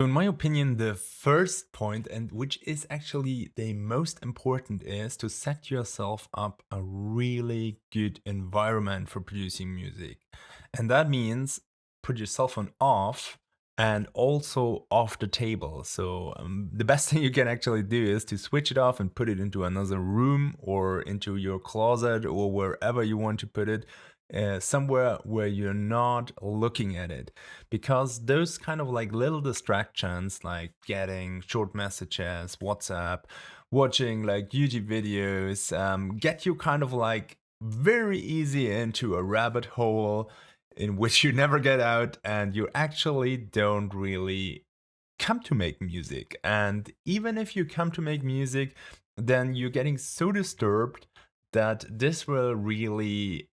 In my opinion, the first point, and which is actually the most important, is to set yourself up a really good environment for producing music. And that means put your cell phone off and also off the table. So, the best thing you can actually do is to switch it off and put it into another room or into your closet or wherever you want to put it, somewhere where you're not looking at it, because those kind of like little distractions, like getting short messages, WhatsApp, watching like YouTube videos, get you kind of like very easy into a rabbit hole in which you never get out, and you actually don't really come to make music. And even if you come to make music, then you're getting so disturbed that this will really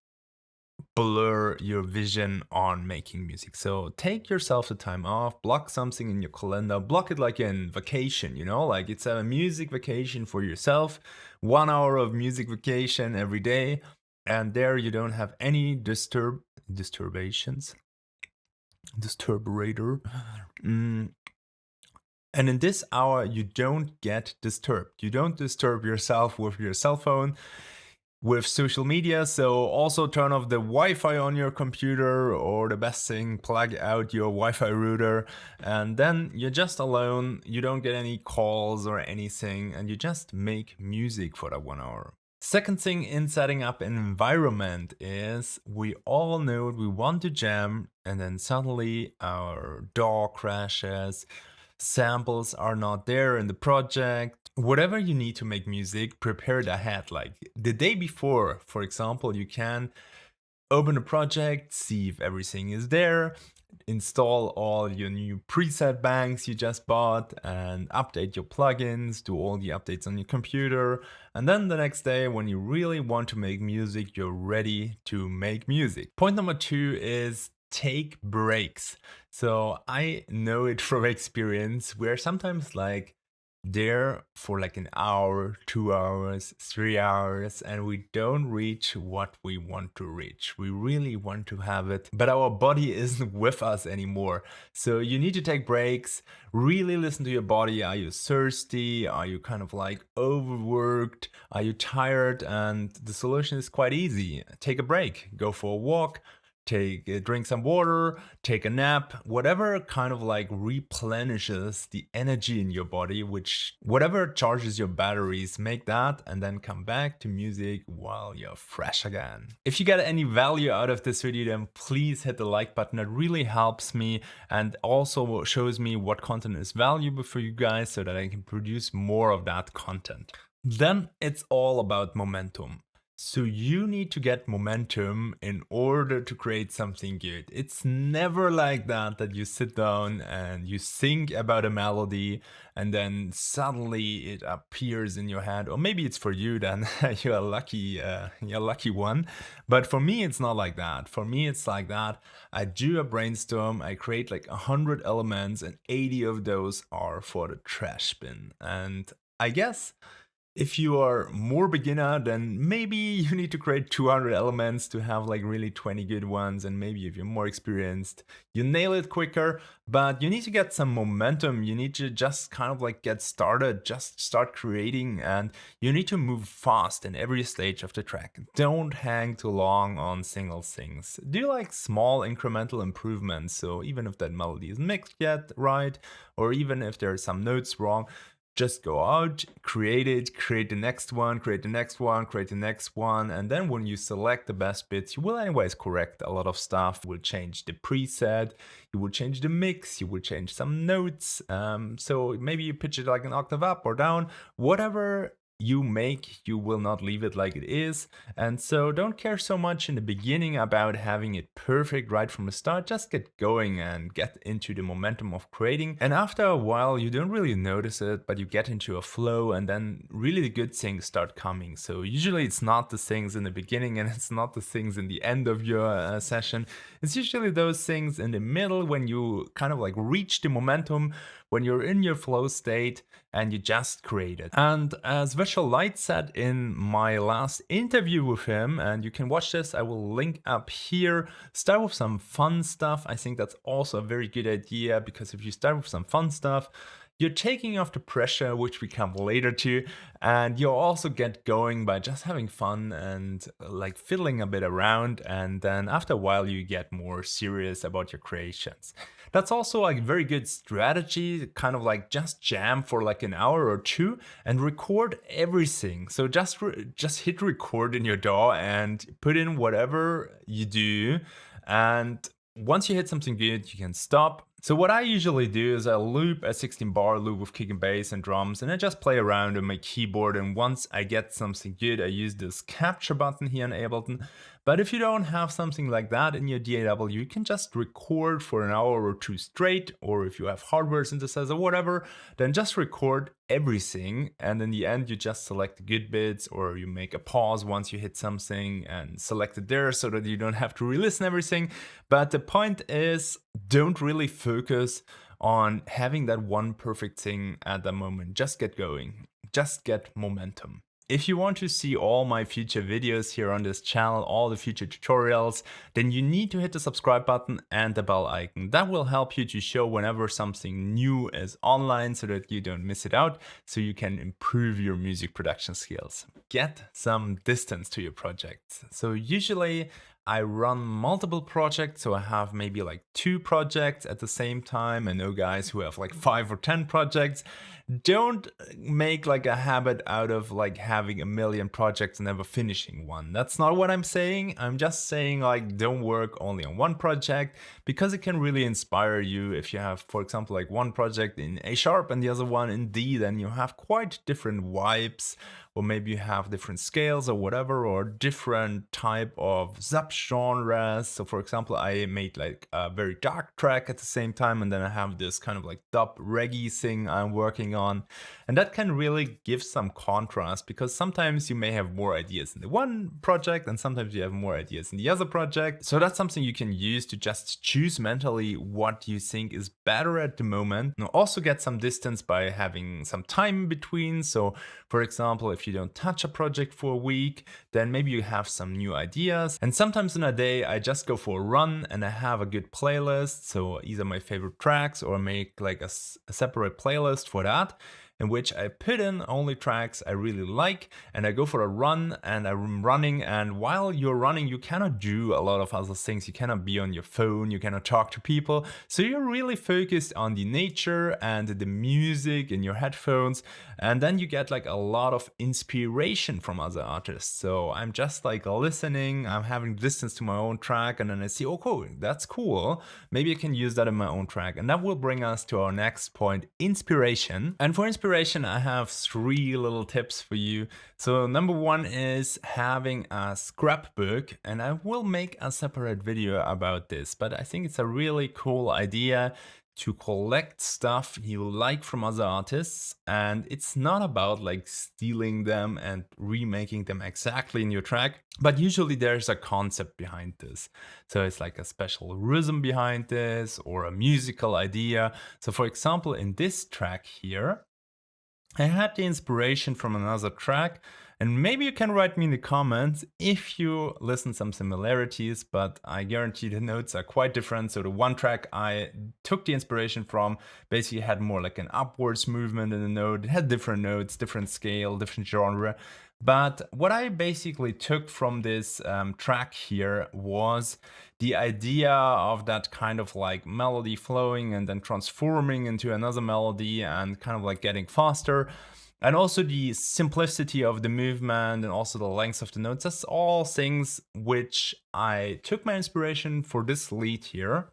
blur your vision on making music. So take yourself the time off, block something in your calendar, block it like in vacation, like it's a music vacation for yourself, 1 hour of music vacation every day. And there you don't have any disturbations, disturberator. Mm, and in this hour, you don't get disturbed. You don't disturb yourself with your cell phone, with social media. So also turn off the Wi-Fi on your computer, or the best thing, plug out your Wi-Fi router, and then you're just alone. You don't get any calls or anything, and you just make music for that 1 hour. Second thing in setting up an environment is we all know we want to jam, and then suddenly our DAW crashes, samples are not there in the project. Whatever you need to make music, prepare it ahead. Like the day before, for example, you can open a project, see if everything is there, install all your new preset banks you just bought, and update your plugins, do all the updates on your computer. And then the next day, when you really want to make music, you're ready to make music. Point number 2 is take breaks. So I know it from experience. We're sometimes like there for like an hour, 2 hours, 3 hours, and we don't reach what we want to reach. We really want to have it, but our body isn't with us anymore. So you need to take breaks, really listen to your body. Are you thirsty? Are you kind of like overworked? Are you tired? And the solution is quite easy. Take a break, go for a walk, drink some water, take a nap, whatever kind of like replenishes the energy in your body, which whatever charges your batteries, make that, and then come back to music while you're fresh again. If you get any value out of this video, then please hit the like button. It really helps me and also shows me what content is valuable for you guys so that I can produce more of that content. Then it's all about momentum. So you need to get momentum in order to create something good. It's never like that you sit down and you think about a melody and then suddenly it appears in your head. Or maybe it's for you, then you're a lucky one. But for me, it's not like that. For me, it's like that. I do a brainstorm, I create like 100 elements, and 80 of those are for the trash bin. And I guess if you are more beginner, then maybe you need to create 200 elements to have like really 20 good ones. And maybe if you're more experienced, you nail it quicker, but you need to get some momentum. You need to just kind of like get started, just start creating, and you need to move fast in every stage of the track. Don't hang too long on single things. Do like small incremental improvements. So even if that melody isn't mixed yet right, or even if there are some notes wrong, just go out, create it, create the next one, create the next one, create the next one. And then when you select the best bits, you will anyways correct a lot of stuff. You will change the preset, you will change the mix, you will change some notes. So maybe you pitch it like an octave up or down, whatever you make, you will not leave it like it is. And so don't care so much in the beginning about having it perfect right from the start. Just get going and get into the momentum of creating. And after a while, you don't really notice it, but you get into a flow, and then really the good things start coming. So usually it's not the things in the beginning and it's not the things in the end of your session. It's usually those things in the middle when you kind of like reach the momentum, when you're in your flow state and you just create it. And as special light set in my last interview with him, and you can watch this. I will link up here. Start with some fun stuff. I think that's also a very good idea, because if you start with some fun stuff, you're taking off the pressure, which we come later to, and you'll also get going by just having fun and like fiddling a bit around, and then after a while you get more serious about your creations. That's also like a very good strategy, kind of like just jam for like an hour or two and record everything. So just hit record in your DAW and put in whatever you do, and once you hit something good, you can stop. So what I usually do is I loop a 16-bar loop with kick and bass and drums, and I just play around on my keyboard, and once I get something good, I use this capture button here in Ableton. But if you don't have something like that in your DAW, you can just record for an hour or two straight, or if you have hardware synthesizer or whatever, then just record everything, and in the end you just select the good bits, or you make a pause once you hit something and select it there so that you don't have to re-listen everything. But the point is, don't really focus on having that one perfect thing at the moment. Just get going, just get momentum. If you want to see all my future videos here on this channel, all the future tutorials, then you need to hit the subscribe button and the bell icon. That will help you to show whenever something new is online so that you don't miss it out, so you can improve your music production skills. Get some distance to your projects. So usually I run multiple projects, so I have maybe like 2 projects at the same time. I know guys who have like 5 or 10 projects. Don't make like a habit out of like having a million projects and never finishing one. That's not what I'm saying. I'm just saying like don't work only on one project, because it can really inspire you. If you have, for example, like one project in A# and the other one in D, then you have quite different vibes, or maybe you have different scales or whatever, or different type of subgenres. So for example, I made like a very dark track at the same time, and then I have this kind of like dub reggae thing I'm working on. And that can really give some contrast, because sometimes you may have more ideas in the one project and sometimes you have more ideas in the other project. So that's something you can use to just choose mentally what you think is better at the moment. And also get some distance by having some time in between. So for example, if you don't touch a project for a week, then maybe you have some new ideas. And sometimes in a day, I just go for a run and I have a good playlist. So either my favorite tracks, or make like a separate playlist for that, in which I put in only tracks I really like, and I go for a run and I'm running. And while you're running, you cannot do a lot of other things. You cannot be on your phone, you cannot talk to people. So you're really focused on the nature and the music in your headphones. And then you get like a lot of inspiration from other artists. So I'm just like listening, I'm having distance to my own track, and then I see, oh cool, that's cool. Maybe I can use that in my own track. And that will bring us to our next point, inspiration. And for inspiration, I have 3 little tips for you. So number 1 is having a scrapbook, and I will make a separate video about this, but I think it's a really cool idea to collect stuff you like from other artists. And it's not about like stealing them and remaking them exactly in your track, but usually there's a concept behind this. So it's like a special rhythm behind this, or a musical idea. So for example, in this track here, I had the inspiration from another track, and maybe you can write me in the comments if you listen some similarities, but I guarantee the notes are quite different. So the one track I took the inspiration from basically had more like an upwards movement in the note. It had different notes, different scale, different genre. But what I basically took from this track here was the idea of that kind of like melody flowing and then transforming into another melody and kind of like getting faster. And also the simplicity of the movement and also the length of the notes. That's all things which I took my inspiration for this lead here.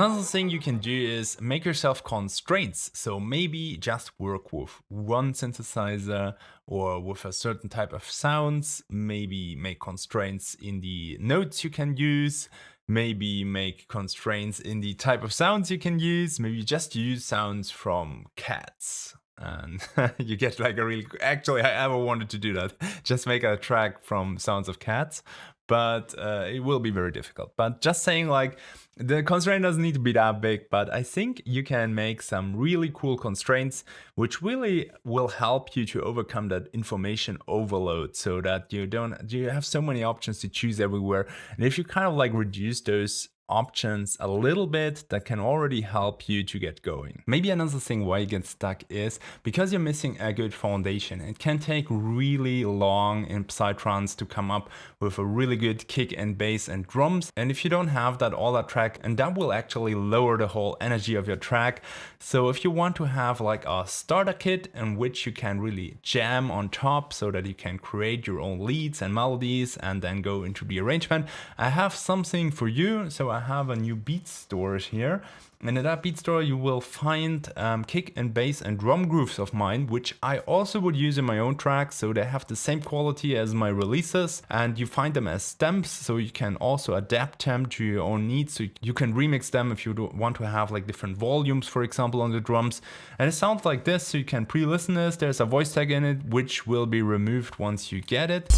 Another thing you can do is make yourself constraints. So maybe just work with one synthesizer or with a certain type of sounds. Maybe make constraints in the notes you can use. Maybe make constraints in the type of sounds you can use. Maybe just use sounds from cats. And you get like a really. Actually, I ever wanted to do that. Just make a track from sounds of cats. But it will be very difficult. But just saying, like, the constraint doesn't need to be that big, but I think you can make some really cool constraints, which really will help you to overcome that information overload, so that you have so many options to choose everywhere. And if you kind of like reduce those options a little bit, that can already help you to get going. Maybe another thing why you get stuck is because you're missing a good foundation. It can take really long in Psytrance to come up with a really good kick and bass and drums. And if you don't have that, all that track, and that will actually lower the whole energy of your track. So if you want to have like a starter kit in which you can really jam on top so that you can create your own leads and melodies and then go into the arrangement, I have something for you. So I have a new beat store here. And in that beat store, you will find kick and bass and drum grooves of mine, which I also would use in my own tracks. So they have the same quality as my releases, and you find them as stems. So you can also adapt them to your own needs. So you can remix them if you want to have like different volumes, for example, on the drums. And it sounds like this. So you can pre-listen this. There's a voice tag in it, which will be removed once you get it.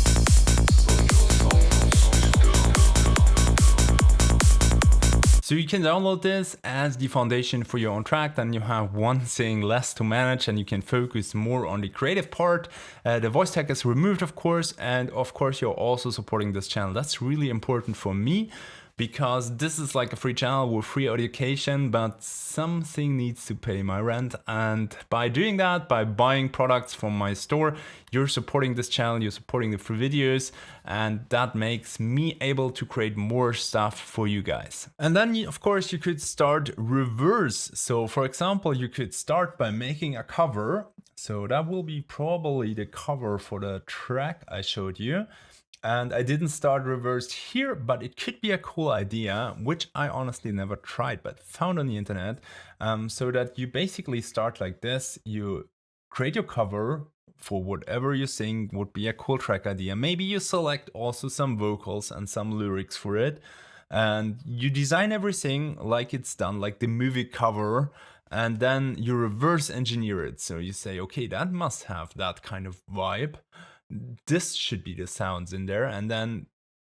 So you can download this as the foundation for your own track, then you have one thing less to manage and you can focus more on the creative part. The voice tag is removed, of course, and of course you're also supporting this channel. That's really important for me, because this is like a free channel with free education, but something needs to pay my rent. And by doing that, by buying products from my store, you're supporting this channel, you're supporting the free videos, and that makes me able to create more stuff for you guys. And then, of course, you could start reverse. So for example, you could start by making a cover. So that will be probably the cover for the track I showed you. And I didn't start reversed here, but it could be a cool idea, which I honestly never tried, but found on the internet. So that you basically start like this. You create your cover for whatever you think would be a cool track idea. Maybe you select also some vocals and some lyrics for it. And you design everything like it's done, like the movie cover. And then you reverse engineer it. So you say, okay, that must have that kind of vibe. This should be the sounds in there. And then,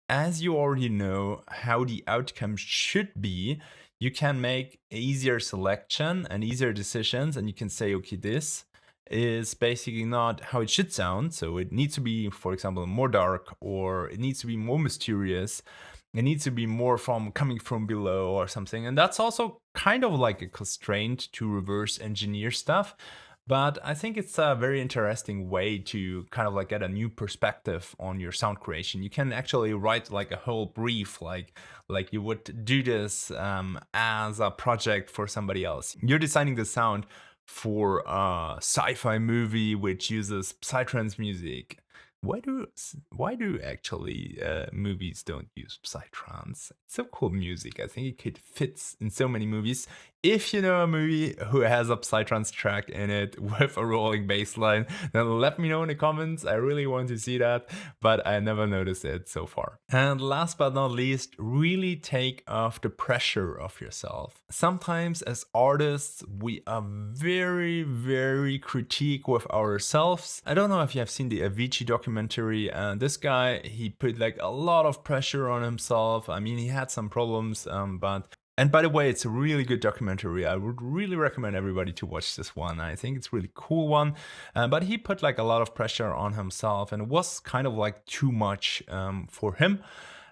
as you already know how the outcome should be, you can make easier selection and easier decisions. And you can say, okay, this is basically not how it should sound. So it needs to be, for example, more dark, or it needs to be more mysterious. It needs to be more coming from below or something. And that's also kind of like a constraint to reverse engineer stuff. But I think it's a very interesting way to kind of like get a new perspective on your sound creation. You can actually write like a whole brief, like you would do this as a project for somebody else. You're designing the sound for a sci-fi movie which uses psytrance music. Why do actually movies don't use psytrance? It's so cool music. I think it could fit in so many movies. If you know a movie who has a psytrance track in it with a rolling bass line, then let me know in the comments. I really want to see that, but I never noticed it so far. And last but not least, really take off the pressure of yourself. Sometimes as artists, we are very, very critique with ourselves. I don't know if you have seen the Avicii documentary. This guy, he put like a lot of pressure on himself. I mean, he had some problems, and by the way, it's a really good documentary. I would really recommend everybody to watch this one. I think it's a really cool one. But he put like a lot of pressure on himself, and it was kind of like too much for him.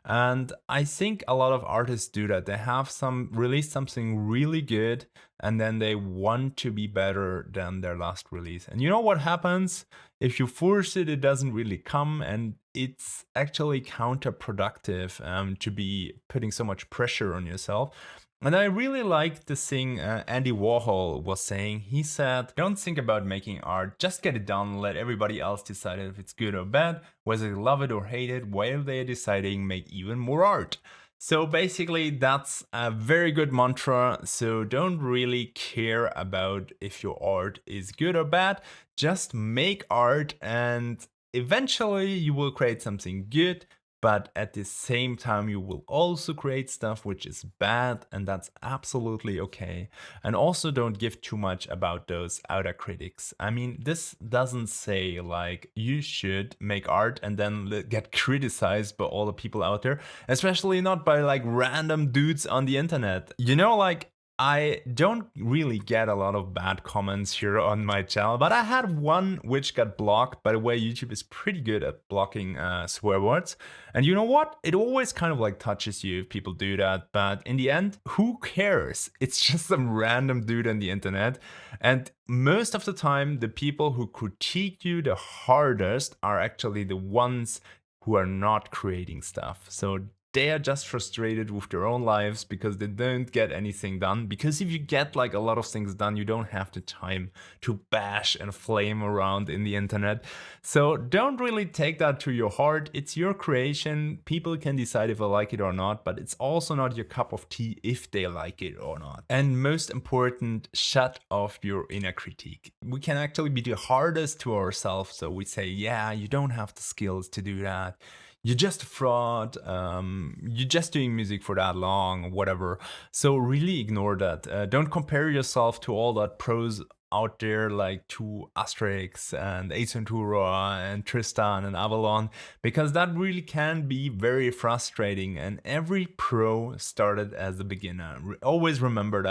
And I think a lot of artists do that. They have release something really good, and then they want to be better than their last release. And you know what happens? If you force it, it doesn't really come, and it's actually counterproductive to be putting so much pressure on yourself. And I really liked the thing Andy Warhol was saying. He said, don't think about making art, just get it done, let everybody else decide if it's good or bad, whether they love it or hate it, while they're deciding, make even more art. So basically, that's a very good mantra. So don't really care about if your art is good or bad. Just make art, and eventually you will create something good. But at the same time, you will also create stuff which is bad, and that's absolutely okay. And also, don't give too much about those outer critics. I mean, this doesn't say like you should make art and then get criticized by all the people out there, especially not by like random dudes on the internet. You know, like I don't really get a lot of bad comments here on my channel, but I had one which got blocked. By the way, YouTube is pretty good at blocking swear words. And you know what? It always kind of like touches you if people do that. But in the end, who cares? It's just some random dude on the internet. And most of the time, the people who critique you the hardest are actually the ones who are not creating stuff. So they are just frustrated with their own lives because they don't get anything done. Because if you get like a lot of things done, you don't have the time to bash and flame around in the internet. So don't really take that to your heart. It's your creation. People can decide if they like it or not, but it's also not your cup of tea if they like it or not. And most important, shut off your inner critique. We can actually be the hardest to ourselves. So we say, yeah, you don't have the skills to do that. You're just a fraud. You're just doing music for that long, whatever. So really ignore that. Don't compare yourself to all that pros out there, like to Asterix and Ace Ventura and Tristan and Avalon, because that really can be very frustrating. And every pro started as a beginner. Always remember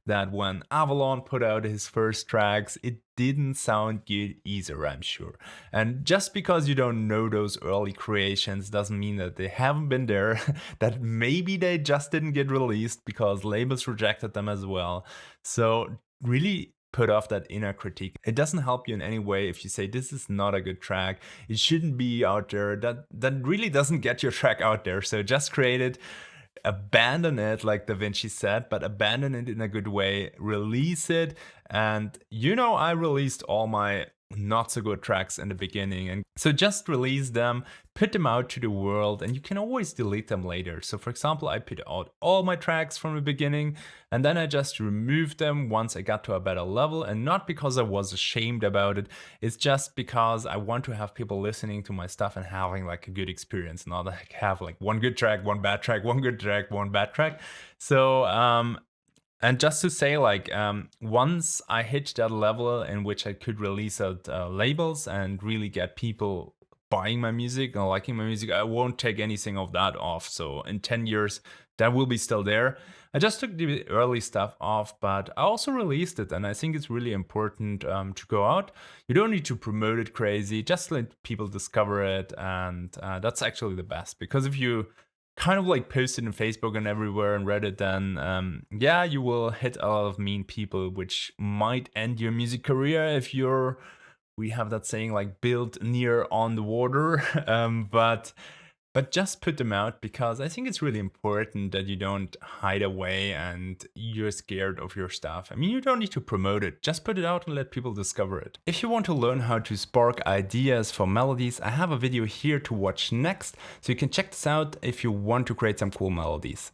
that when Avalon put out his first tracks, it didn't sound good either, I'm sure. And just because you don't know those early creations doesn't mean that they haven't been there, that maybe they just didn't get released because labels rejected them as well. So really put off that inner critique. It doesn't help you in any way if you say this is not a good track, it shouldn't be out there. That really doesn't get your track out there. So just create it, abandon it like Da Vinci said, but abandon it in a good way, release it. And you know, I released all my not so good tracks in the beginning, and so just release them, put them out to the world, and you can always delete them later. So for example, I put out all my tracks from the beginning, and then I just removed them once I got to a better level, and not because I was ashamed about it, it's just because I want to have people listening to my stuff and having like a good experience, not like have like one good track, one bad track, one good track, one bad track. So and just to say, like, once I hit that level in which I could release out labels and really get people buying my music and liking my music, I won't take anything of that off. So in 10 years, that will be still there. I just took the early stuff off, but I also released it. And I think it's really important to go out. You don't need to promote it crazy, just let people discover it. And that's actually the best, because if you kind of like post it on Facebook and everywhere and Reddit, then yeah, you will hit a lot of mean people, which might end your music career if you're, we have that saying like built near on the water. But just put them out, because I think it's really important that you don't hide away and you're scared of your stuff. I mean, you don't need to promote it, just put it out and let people discover it. If you want to learn how to spark ideas for melodies, I have a video here to watch next, so you can check this out if you want to create some cool melodies.